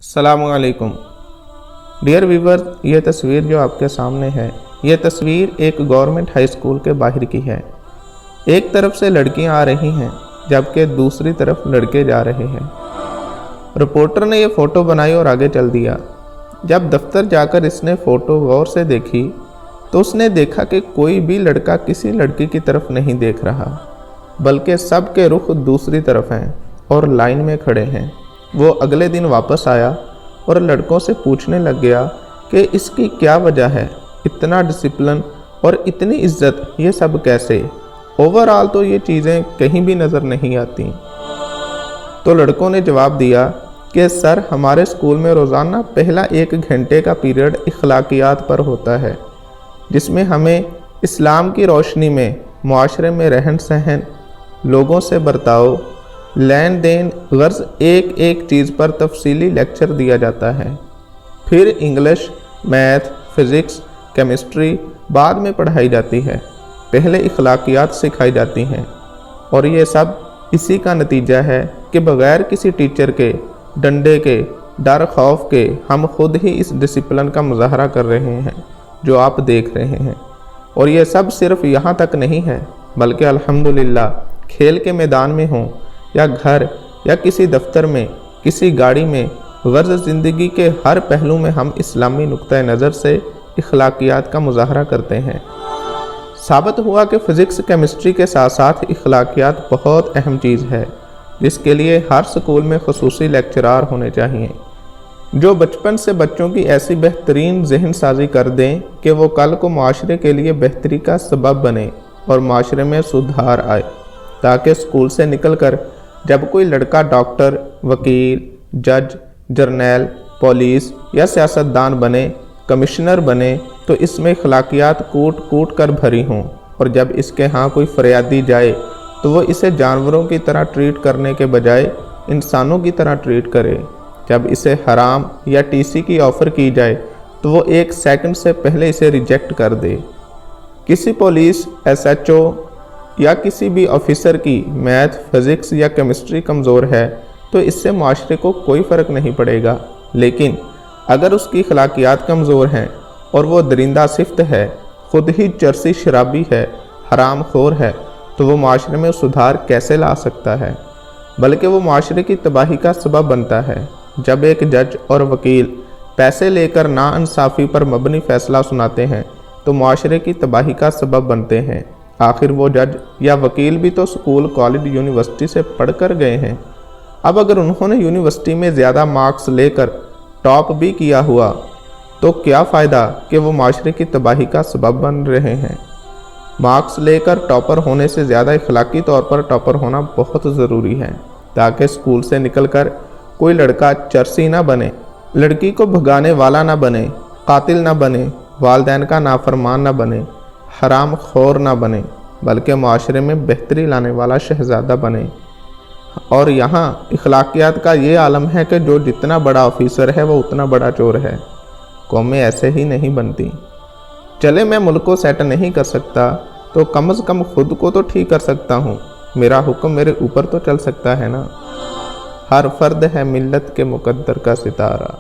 अस्सलाम वालेकुम dear viewer, ये तस्वीर जो आपके सामने है, ये तस्वीर एक गवर्नमेंट हाई स्कूल के बाहर की है। एक तरफ से लड़कियां आ रही हैं जबकि दूसरी तरफ लड़के जा रहे हैं। रिपोर्टर ने ये फ़ोटो बनाई और आगे चल दिया। जब दफ्तर जाकर इसने फ़ोटो गौर से देखी तो उसने देखा कि कोई भी लड़का किसी लड़की की तरफ नहीं देख रहा, बल्कि सब के रुख दूसरी तरफ हैं और लाइन में खड़े हैं। वो अगले दिन वापस आया और लड़कों से पूछने लग गया कि इसकी क्या वजह है, इतना डिसिप्लिन और इतनी इज्जत, ये सब कैसे? ओवरऑल तो ये चीज़ें कहीं भी नज़र नहीं आती। तो लड़कों ने जवाब दिया कि सर, हमारे स्कूल में रोज़ाना पहला 1 घंटे का पीरियड इखलाकियात पर होता है, जिसमें हमें इस्लाम की रोशनी में मुआशरे में रहन सहन, लोगों से बर्ताव, लेन देन, गर्ज एक एक चीज़ पर तफसीली लेक्चर दिया जाता है। फिर इंग्लिश, मैथ, फिज़िक्स, केमिस्ट्री बाद में पढ़ाई जाती है। पहले इखलाकियात सिखाई जाती हैं और ये सब इसी का नतीजा है कि बग़ैर किसी टीचर के, डंडे के, डर खौफ के हम खुद ही इस डिसिप्लिन का मुजाहरा कर रहे हैं जो आप देख रहे हैं। और ये सब सिर्फ यहाँ तक नहीं है, बल्कि अल्हम्दुलिल्लाह खेल के मैदान में हों या घर या किसी दफ्तर में, किसी गाड़ी में, गर्ज ज़िंदगी के हर पहलू में हम इस्लामी नुक्ता नज़र से इखलाकियात का मुजाहरा करते हैं। साबित हुआ कि फ़िज़िक्स, केमिस्ट्री के साथ साथ इखलाकियात बहुत अहम चीज़ है, जिसके लिए हर स्कूल में खुसूसी लेक्चरार होने चाहिए जो बचपन से बच्चों की ऐसी बेहतरीन जहन साजी कर दें कि वो कल को माशरे के लिए बेहतरी का सबब बने और माशरे में सुधार आए, ताकि स्कूल से निकलकर जब कोई लड़का डॉक्टर, वकील, जज, जर्नैल, पुलिस या सियासतदान बने, कमिश्नर बने, तो इसमें इखलाकियात कूट कूट कर भरी हों। और जब इसके यहाँ कोई फरियादी जाए तो वो इसे जानवरों की तरह ट्रीट करने के बजाय इंसानों की तरह ट्रीट करे। जब इसे हराम या टीसी की ऑफ़र की जाए तो वो 1 सेकंड से पहले इसे रिजेक्ट कर दे। किसी पुलिस, SHO या किसी भी ऑफिसर की मैथ, फिज़िक्स या केमिस्ट्री कमज़ोर है तो इससे माशरे को कोई फ़र्क नहीं पड़ेगा, लेकिन अगर उसकी अखलाकियात कमज़ोर हैं और वो दरिंदा सिफ्त है, ख़ुद ही चरसी शराबी है, हराम खोर है, तो वो माशरे में सुधार कैसे ला सकता है? बल्कि वो माशरे की तबाही का सबब बनता है। जब एक जज और वकील पैसे लेकर नाइंसाफ़ी पर मबनी फ़ैसला सुनाते हैं तो माशरे की तबाही का सबब बनते हैं। आखिर वो जज या वकील भी तो स्कूल, कॉलेज, यूनिवर्सिटी से पढ़ कर गए हैं। अब अगर उन्होंने यूनिवर्सिटी में ज़्यादा मार्क्स लेकर टॉप भी किया हुआ तो क्या फ़ायदा कि वो माशरे की तबाही का सबब बन रहे हैं। मार्क्स लेकर टॉपर होने से ज़्यादा इखलाकी तौर पर टॉपर होना बहुत ज़रूरी है, ताकि स्कूल से निकलकर कोई लड़का चरसी ना बने, लड़की को भगाने वाला ना बने, कातिल ना बने, वालिदैन का नाफरमान ना बने, हराम खोर ना बने, बल्कि माशरे में बेहतरी लाने वाला शहज़ादा बने। और यहाँ इखलाकियात का ये आलम है कि जो जितना बड़ा ऑफिसर है वो उतना बड़ा चोर है। कौमें ऐसे ही नहीं बनती। चले मैं मुल्क को सेट नहीं कर सकता तो कम से कम खुद को तो ठीक कर सकता हूँ। मेरा हुक्म मेरे ऊपर तो चल सकता है ना। हर फर्द है मिल्लत के मुकद्दर का सितारा।